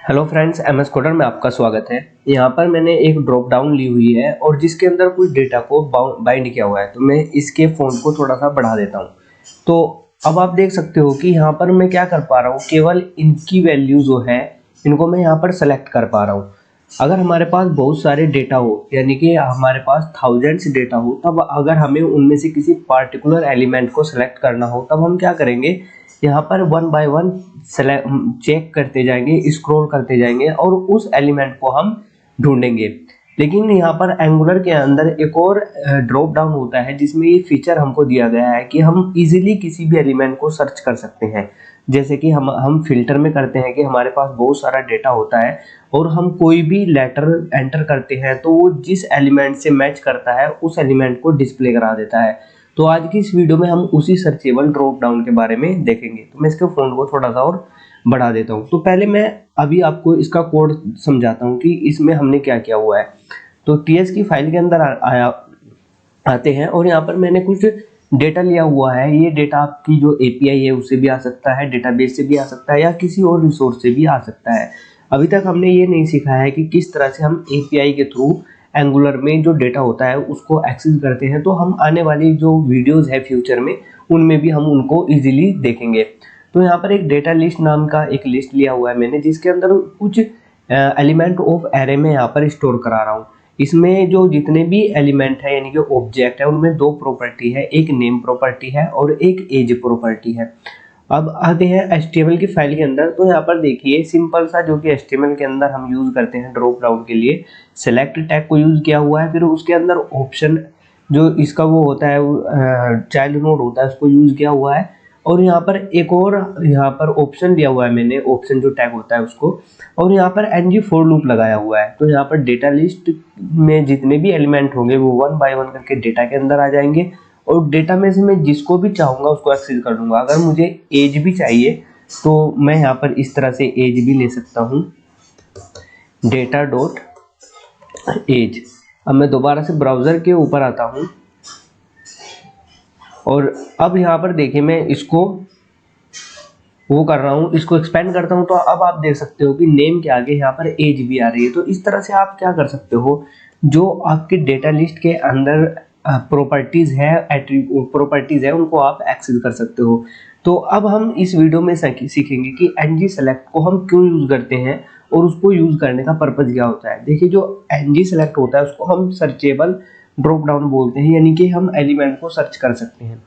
Hello friends, MS coder में आपका स्वागत है। यहाँ पर मैंने एक ड्रॉप डाउन ली हुई है और जिसके अंदर कुछ डेटा को बाइंड किया हुआ है। तो मैं इसके फ़ॉन्ट को थोड़ा सा बढ़ा देता हूँ। तो अब आप देख सकते हो कि यहाँ पर मैं क्या कर पा रहा हूँ, केवल इनकी वैल्यू जो है इनको मैं यहाँ पर सेलेक्ट कर पा रहा हूँ। अगर हमारे पास बहुत सारे डेटा हो, यानी कि हमारे पास थाउजेंड्स डेटा हो, तब अगर हमें उनमें से किसी पार्टिकुलर एलिमेंट को सेलेक्ट करना हो, तब हम क्या करेंगे, यहाँ पर वन बाय वन चेक करते जाएंगे, स्क्रॉल करते जाएंगे और उस एलिमेंट को हम ढूंढेंगे। लेकिन यहाँ पर एंगुलर के अंदर एक और ड्रॉप डाउन होता है जिसमें ये फीचर हमको दिया गया है कि हम इजीली किसी भी एलिमेंट को सर्च कर सकते हैं। जैसे कि हम फिल्टर में करते हैं कि हमारे पास बहुत सारा डेटा होता है और हम कोई भी लेटर एंटर करते हैं तो वो जिस एलिमेंट से मैच करता है उस एलिमेंट को डिस्प्ले करा देता है। तो आज की इस वीडियो में हम उसी सर्चेबल ड्रॉप डाउन के बारे में देखेंगे। तो मैं इसके फ़ॉन्ट को थोड़ा सा और बढ़ा देता हूँ। तो पहले मैं अभी आपको इसका कोड समझाता हूँ कि इसमें हमने क्या किया हुआ है। तो टीएस की फाइल के अंदर आते हैं और यहाँ पर मैंने कुछ डेटा लिया हुआ है। ये डेटा आपकी जो एपीआई है उससे भी आ सकता है, डेटाबेस से भी आ सकता है या किसी और रिसोर्स से भी आ सकता है। अभी तक हमने ये नहीं सीखा है कि किस तरह से हम एपीआई के थ्रू एंगुलर में जो डेटा होता है उसको एक्सेस करते हैं। तो हम आने वाली जो वीडियोस है फ्यूचर में उनमें भी हम उनको इजीली देखेंगे। तो यहाँ पर एक डेटा लिस्ट नाम का एक लिस्ट लिया हुआ है मैंने, जिसके अंदर कुछ एलिमेंट ऑफ एरे में यहाँ पर स्टोर करा रहा हूँ। इसमें जो जितने भी एलिमेंट है यानी कि ऑब्जेक्ट है उनमें दो प्रॉपर्टी है, एक नेम प्रॉपर्टी है और एक एज प्रॉपर्टी है। अब आते हैं HTML की फाइल के अंदर। तो यहाँ पर देखिए सिंपल सा जो कि HTML के अंदर हम यूज़ करते हैं ड्रॉप डाउन के लिए, सेलेक्ट टैग को यूज़ किया हुआ है। फिर उसके अंदर ऑप्शन जो इसका वो होता है चाइल्ड नोड होता है उसको यूज़ किया हुआ है। और यहाँ पर एक और यहाँ पर ऑप्शन दिया हुआ है मैंने, ऑप्शन जो टैग होता है उसको। और यहाँ पर ng फॉर लूप लगाया हुआ है। तो यहाँ पर डेटा लिस्ट में जितने भी एलिमेंट होंगे वो वन बाय वन करके डेटा के अंदर आ जाएंगे और डेटा में से मैं जिसको भी चाहूँगा उसको एक्सेस कर दूंगा। अगर मुझे एज भी चाहिए तो मैं यहाँ पर इस तरह से एज भी ले सकता हूँ, डेटा डॉट एज। अब मैं दोबारा से ब्राउज़र के ऊपर आता हूँ और अब यहाँ पर देखिए मैं इसको वो कर रहा हूँ, इसको एक्सपेंड करता हूँ। तो अब आप देख सकते हो कि नेम के आगे यहाँ पर एज भी आ रही है। तो इस तरह से आप क्या कर सकते हो, जो आपके डेटा लिस्ट के अंदर प्रॉपर्टीज़ है उनको आप एक्सेस कर सकते हो। तो अब हम इस वीडियो में सीखेंगे कि ng सेलेक्ट को हम क्यों यूज़ करते हैं और उसको यूज़ करने का पर्पज़ क्या होता है। देखिए जो ng सेलेक्ट होता है उसको हम सर्चेबल ड्रॉप डाउन बोलते हैं, यानी कि हम एलिमेंट को सर्च कर सकते हैं।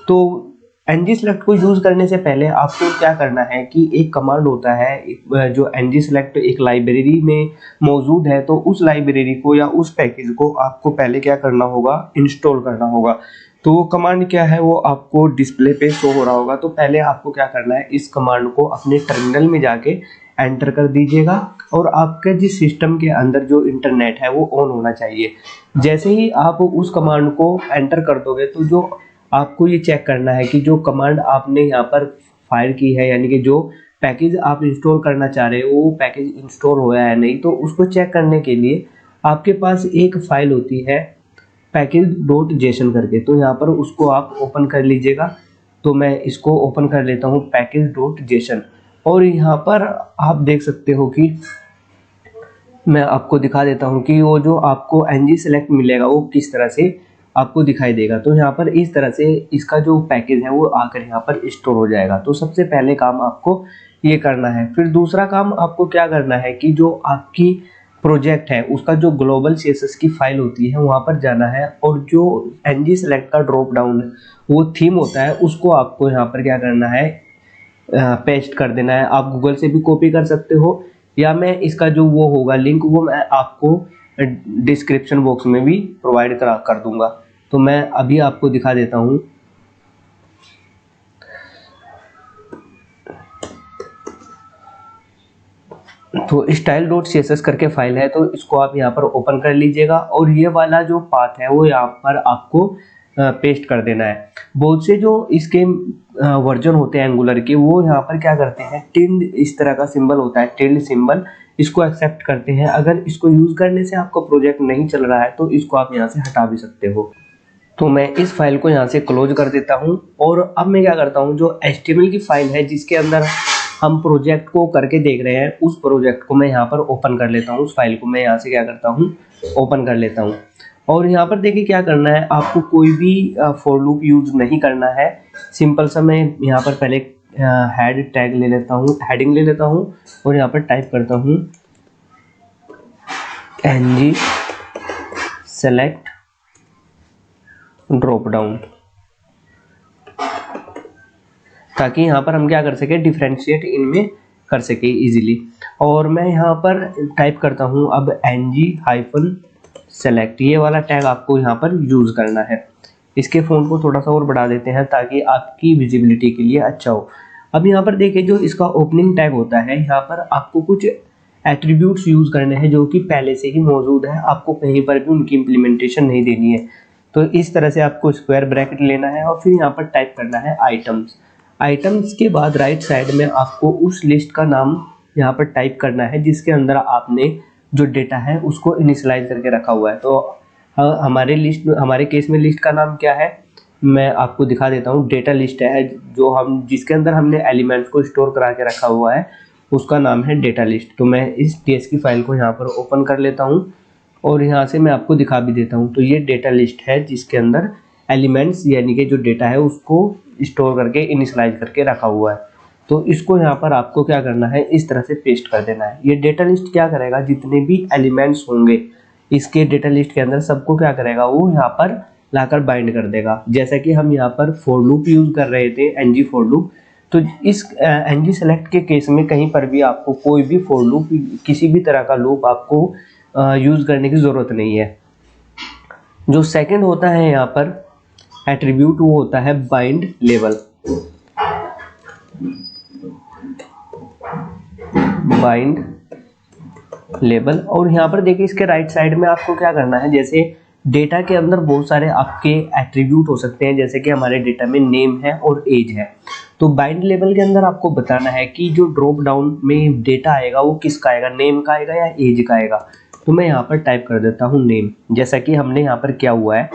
तो ng सेलेक्ट को यूज़ करने से पहले आपको क्या करना है कि एक कमांड होता है जो ng सेलेक्ट एक लाइब्रेरी में मौजूद है। तो उस लाइब्रेरी को या उस पैकेज को आपको पहले क्या करना होगा, इंस्टॉल करना होगा। तो वो कमांड क्या है वो आपको डिस्प्ले पे शो हो रहा होगा। तो पहले आपको क्या करना है, इस कमांड को अपने टर्मिनल में जाके एंटर कर दीजिएगा और आपके जिस सिस्टम के अंदर जो इंटरनेट है वो ऑन होना चाहिए। जैसे ही आप उस कमांड को एंटर कर दोगे तो जो आपको ये चेक करना है कि जो कमांड आपने यहाँ पर फायर की है, यानी कि जो पैकेज आप इंस्टॉल करना चाह रहे हो वो पैकेज इंस्टॉल हुआ है नहीं। तो उसको चेक करने के लिए आपके पास एक फाइल होती है package.json करके। तो यहाँ पर उसको आप ओपन कर लीजिएगा। तो मैं इसको ओपन कर लेता हूँ package.json और यहाँ पर आप देख सकते हो कि मैं आपको दिखा देता हूँ कि वो जो आपको ng सेलेक्ट मिलेगा वो किस तरह से आपको दिखाई देगा। तो यहाँ पर इस तरह से इसका जो पैकेज है वो आकर यहाँ पर स्टोर हो जाएगा। तो सबसे पहले काम आपको ये करना है। फिर दूसरा काम आपको क्या करना है कि जो आपकी प्रोजेक्ट है उसका जो ग्लोबल CSS की फाइल होती है वहाँ पर जाना है और जो ng सेलेक्ट का ड्रॉप डाउन वो थीम होता है उसको आपको यहाँ पर क्या करना है, पेस्ट कर देना है। आप गूगल से भी कॉपी कर सकते हो या मैं इसका जो वो होगा लिंक वो मैं आपको डिस्क्रिप्शन बॉक्स में भी प्रोवाइड कर दूंगा। तो मैं अभी आपको दिखा देता हूँ। तो style.css करके फाइल है, तो इसको आप यहाँ पर ओपन कर लीजिएगा और ये वाला जो पाथ है वो यहाँ पर आपको पेस्ट कर देना है। बहुत से जो इसके वर्जन होते हैं एंगुलर के वो यहाँ पर क्या करते हैं, टिल्ड इस तरह का सिंबल होता है, टिल्ड सिंबल, इसको एक्सेप्ट करते हैं। अगर इसको यूज़ करने से आपका प्रोजेक्ट नहीं चल रहा है तो इसको आप यहाँ से हटा भी सकते हो। तो मैं इस फाइल को यहाँ से क्लोज कर देता हूँ और अब मैं क्या करता हूँ, जो HTML की फाइल है जिसके अंदर हम प्रोजेक्ट को करके देख रहे हैं, उस प्रोजेक्ट को मैं यहाँ पर ओपन कर लेता हूँ, उस फाइल को मैं यहाँ से क्या करता हूँ, ओपन कर लेता हूँ। और यहाँ पर देखिए क्या करना है, आपको कोई भी फॉर लूप यूज नहीं करना है। सिंपल सा मैं यहाँ पर पहले हेड टैग ले लेता हूँ, हेडिंग ले लेता हूँ और यहाँ पर टाइप करता हूँ ng select ड्रॉप डाउन, ताकि यहाँ पर हम क्या कर सके, डिफरेंशिएट इनमें कर सके इजीली। और मैं यहाँ पर टाइप करता हूँ अब ng select, ये वाला टैग आपको यहाँ पर यूज करना है। इसके फ़ॉन्ट को थोड़ा सा और बढ़ा देते हैं ताकि आपकी विजिबिलिटी के लिए अच्छा हो। अब यहाँ पर देखिए जो इसका ओपनिंग टैग होता है, यहाँ पर आपको कुछ एट्रीब्यूट्स यूज करने हैं जो कि पहले से ही मौजूद है, आपको कहीं पर भी उनकी इम्प्लीमेंटेशन नहीं देनी है। तो इस तरह से आपको स्क्वायर ब्रैकेट लेना है और फिर यहाँ पर टाइप करना है आइटम्स। आइटम्स के बाद राइट साइड में आपको उस लिस्ट का नाम यहाँ पर टाइप करना है जिसके अंदर आपने जो डेटा है उसको इनिशियलाइज करके रखा हुआ है। तो हमारे केस में लिस्ट का नाम क्या है, मैं आपको दिखा देता हूँ। डेटा लिस्ट है जो हम जिसके अंदर हमने एलिमेंट्स को स्टोर करा के रखा हुआ है, उसका नाम है डेटा लिस्ट। तो मैं इस ts की फाइल को यहाँ पर ओपन कर लेता हूँ और यहाँ से मैं आपको दिखा भी देता हूँ। तो ये डेटा लिस्ट है जिसके अंदर एलिमेंट्स यानी कि जो डेटा है उसको स्टोर करके इनिशियलाइज करके रखा हुआ है। तो इसको यहाँ पर आपको क्या करना है, इस तरह से पेस्ट कर देना है। ये डेटा लिस्ट क्या करेगा, जितने भी एलिमेंट्स होंगे इसके डेटा लिस्ट के अंदर सबको क्या करेगा, वो यहाँ पर लाकर बाइंड कर देगा। जैसा कि हम यहाँ पर फॉर लूप यूज कर रहे थे, ng फॉर लूप, तो इस ng सेलेक्ट के केस में कहीं पर भी आपको कोई भी फॉर लूप, किसी भी तरह का लूप आपको यूज करने की जरूरत नहीं है। जो सेकंड होता है यहाँ पर एट्रीब्यूट, वो होता है बाइंड लेबल। बाइंड लेबल, और यहाँ पर देखिए इसके राइट साइड में आपको क्या करना है, जैसे डेटा के अंदर बहुत सारे आपके एट्रीब्यूट हो सकते हैं, जैसे कि हमारे डेटा में नेम है और एज है। तो बाइंड लेबल के अंदर आपको बताना है कि जो ड्रॉप डाउन में डेटा आएगा वो किसका आएगा, नेम का आएगा या एज का आएगा। तो मैं यहाँ पर टाइप कर देता हूँ नेम, जैसा कि हमने यहाँ पर क्या हुआ है,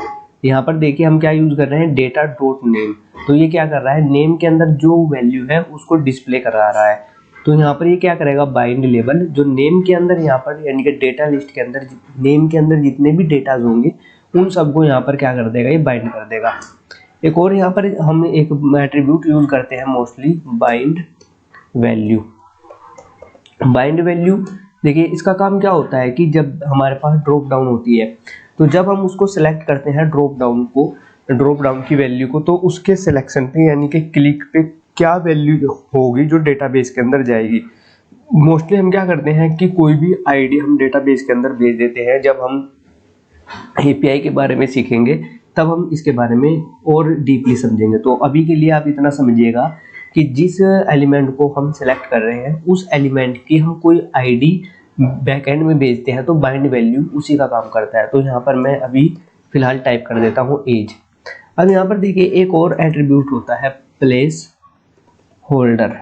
यहाँ पर देखिए हम क्या यूज कर रहे हैं, डेटा डॉट नेम। तो ये क्या कर रहा है, नेम के अंदर जो वैल्यू है उसको डिस्प्ले करा रहा है। तो यहाँ पर ये क्या करेगा, बाइंड लेबल, जो नेम के अंदर यहाँ पर यानी कि डेटा लिस्ट के अंदर नेम के अंदर जितने भी डेटाज होंगे उन सबको यहाँ पर क्या कर देगा, ये बाइंड कर देगा। एक और यहाँ पर हम एक एट्रीब्यूट यूज करते हैं mostly, bind value. Bind value देखिए इसका काम क्या होता है कि जब हमारे पास ड्रॉप डाउन होती है, तो जब हम उसको सेलेक्ट करते हैं ड्रॉप डाउन की वैल्यू को, तो उसके सिलेक्शन पे यानी कि क्लिक पे क्या वैल्यू होगी जो डेटाबेस के अंदर जाएगी। मोस्टली हम क्या करते हैं कि कोई भी आईडी हम डेटाबेस के अंदर भेज देते हैं। जब हम एपीआई के बारे में सीखेंगे तब हम इसके बारे में और डीपली समझेंगे। तो अभी के लिए आप इतना समझिएगा कि जिस एलिमेंट को हम सेलेक्ट कर रहे हैं उस एलिमेंट की हम कोई आईडी बैकएंड में भेजते हैं तो बाइंड वैल्यू उसी का काम करता है। तो यहाँ पर मैं अभी फिलहाल टाइप कर देता हूँ एज। अब यहाँ पर देखिए एक और एट्रीब्यूट होता है प्लेस होल्डर।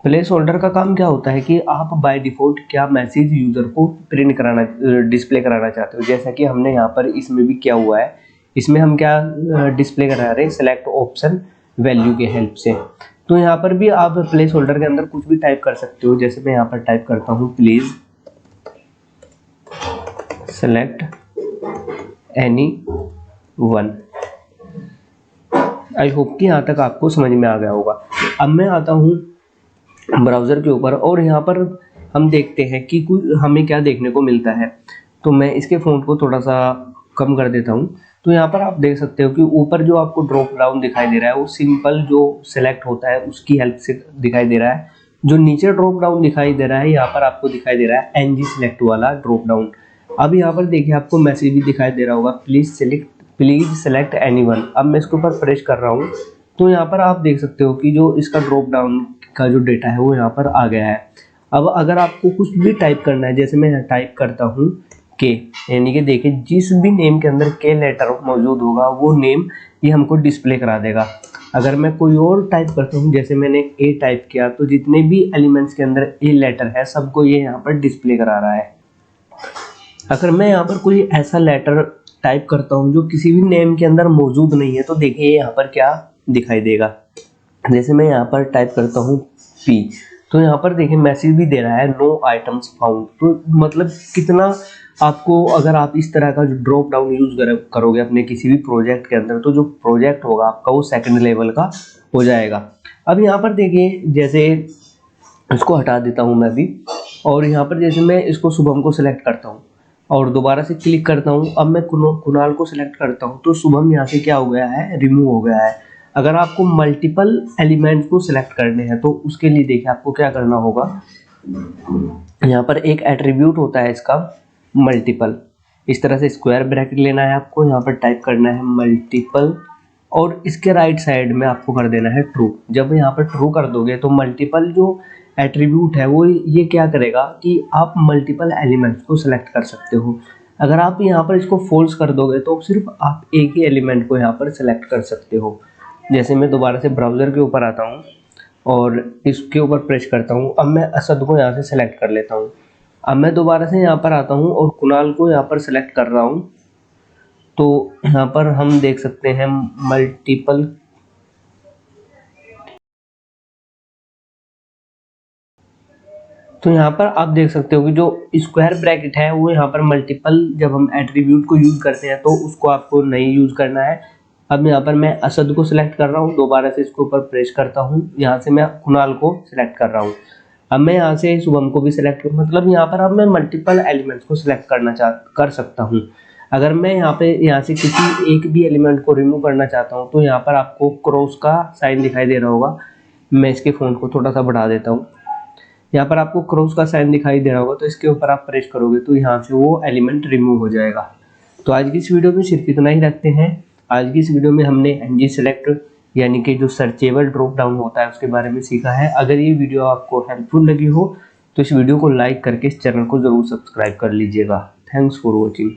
प्लेस होल्डर का काम क्या होता है कि आप बाय डिफॉल्ट क्या मैसेज यूजर को प्रिंट कराना, डिस्प्ले कराना चाहते हो। जैसा कि हमने यहाँ पर इसमें भी क्या हुआ है, इसमें हम क्या डिस्प्ले करा रहे हैं, सेलेक्ट ऑप्शन वैल्यू के हेल्प से। तो यहाँ पर भी आप प्लेस होल्डर के अंदर कुछ भी टाइप कर सकते हो। जैसे मैं यहाँ पर टाइप करता हूँ please select any one. I hope कि यहाँ तक आपको समझ में आ गया होगा। अब मैं आता हूँ ब्राउज़र के ऊपर और यहाँ पर हम देखते हैं कि कुछ हमें क्या देखने को मिलता है। तो मैं इसके फ़ॉन्ट को थोड़ा सा कम कर देता हूँ। तो यहाँ पर आप देख सकते हो कि ऊपर जो आपको ड्रॉप डाउन दिखाई दे रहा है वो सिंपल जो सिलेक्ट होता है उसकी हेल्प से दिखाई दे रहा है। जो नीचे ड्रॉप डाउन दिखाई दे रहा है यहाँ पर आपको दिखाई दे रहा है ng सेलेक्ट वाला ड्रॉप डाउन। अब यहाँ पर देखिए आपको मैसेज भी दिखाई दे रहा होगा प्लीज सेलेक्ट एनीवन। अब मैं इसके ऊपर प्रेस कर रहा हूँ तो यहाँ पर आप देख सकते हो कि जो इसका ड्रॉप डाउन का जो डेटा है वो यहाँ पर आ गया है। अब अगर आपको कुछ भी टाइप करना है, जैसे मैं टाइप करता हूँ के, यानी कि देखिए जिस भी नेम के अंदर के लेटर मौजूद होगा वो नेम ये हमको डिस्प्ले करा देगा। अगर मैं कोई और टाइप करता हूँ, जैसे मैंने ए टाइप किया, तो जितने भी एलिमेंट्स के अंदर ए लेटर है सबको ये यहाँ पर डिस्प्ले करा रहा है। अगर मैं यहाँ पर कोई ऐसा लेटर टाइप करता हूँ जो किसी भी नेम के अंदर मौजूद नहीं है, तो देखिए यहाँ पर क्या दिखाई देगा। जैसे मैं यहाँ पर टाइप करता हूँ पी। तो यहाँ पर देखिए मैसेज भी दे रहा है नो आइटम्स फाउंड। तो मतलब कितना आपको, अगर आप इस तरह का जो ड्रॉप डाउन यूज करोगे अपने किसी भी प्रोजेक्ट के अंदर, तो जो प्रोजेक्ट होगा आपका वो सेकंड लेवल का हो जाएगा। अब यहाँ पर देखिए जैसे इसको हटा देता हूँ मैं भी, और यहाँ पर जैसे मैं इसको शुभम को सिलेक्ट करता हूँ और दोबारा से क्लिक करता हूँ, अब मैं कुणाल को सिलेक्ट करता हूँ, तो शुभम यहाँ से क्या हो गया है, रिमूव हो गया है। अगर आपको मल्टीपल एलिमेंट को सिलेक्ट करने हैं तो उसके लिए देखिए आपको क्या करना होगा, यहाँ पर एक एट्रीब्यूट होता है इसका मल्टीपल, इस तरह से स्क्वायर ब्रैकेट लेना है आपको, यहाँ पर टाइप करना है मल्टीपल और इसके राइट साइड में आपको कर देना है ट्रू। जब यहाँ पर ट्रू कर दोगे तो मल्टीपल जो एट्रीब्यूट है वो ये क्या करेगा कि आप मल्टीपल एलिमेंट्स को सिलेक्ट कर सकते हो। अगर आप यहाँ पर इसको फॉल्स कर दोगे तो सिर्फ आप एक ही एलिमेंट को यहाँ पर सिलेक्ट कर सकते हो। जैसे मैं दोबारा से ब्राउज़र के ऊपर आता हूँ और इसके ऊपर प्रेस करता हूँ, अब मैं असद को यहाँ से सिलेक्ट कर लेता हूँ। अब मैं दोबारा से यहाँ पर आता हूँ और कुणाल को यहाँ पर सिलेक्ट कर रहा हूँ, तो यहाँ पर हम देख सकते हैं मल्टीपल, तो यहाँ पर आप देख सकते हो कि जो स्क्वायर ब्रैकेट है वो यहाँ पर मल्टीपल, जब हम एट्रीब्यूट को यूज करते हैं तो उसको आपको नहीं यूज करना है। अब यहाँ पर मैं असद को सिलेक्ट कर रहा हूँ, दोबारा से इसके ऊपर प्रेस करता हूँ, यहाँ से मैं कुणाल को सिलेक्ट कर रहा हूँ। अब मैं यहाँ से शुभम को भी सिलेक्ट करूँ, मतलब यहाँ पर अब मैं मल्टीपल एलिमेंट्स को सिलेक्ट कर सकता हूँ। अगर मैं यहाँ से किसी एक भी एलिमेंट को रिमूव करना चाहता हूँ तो यहाँ पर आपको क्रॉस का साइन दिखाई दे रहा होगा। मैं इसके फ़ॉन्ट को थोड़ा सा बढ़ा देता हूँ। यहाँ पर आपको क्रॉस का साइन दिखाई दे रहा होगा, तो इसके ऊपर आप प्रेस करोगे तो यहाँ से वो एलिमेंट रिमूव हो जाएगा। तो आज की इस वीडियो में सिर्फ इतना ही रखते हैं। आज की इस वीडियो में हमने ng सेलेक्ट यानी कि जो सर्चेबल ड्रॉप डाउन होता है उसके बारे में सीखा है। अगर ये वीडियो आपको हेल्पफुल लगी हो तो इस वीडियो को लाइक करके इस चैनल को ज़रूर सब्सक्राइब कर लीजिएगा। Thanks for watching.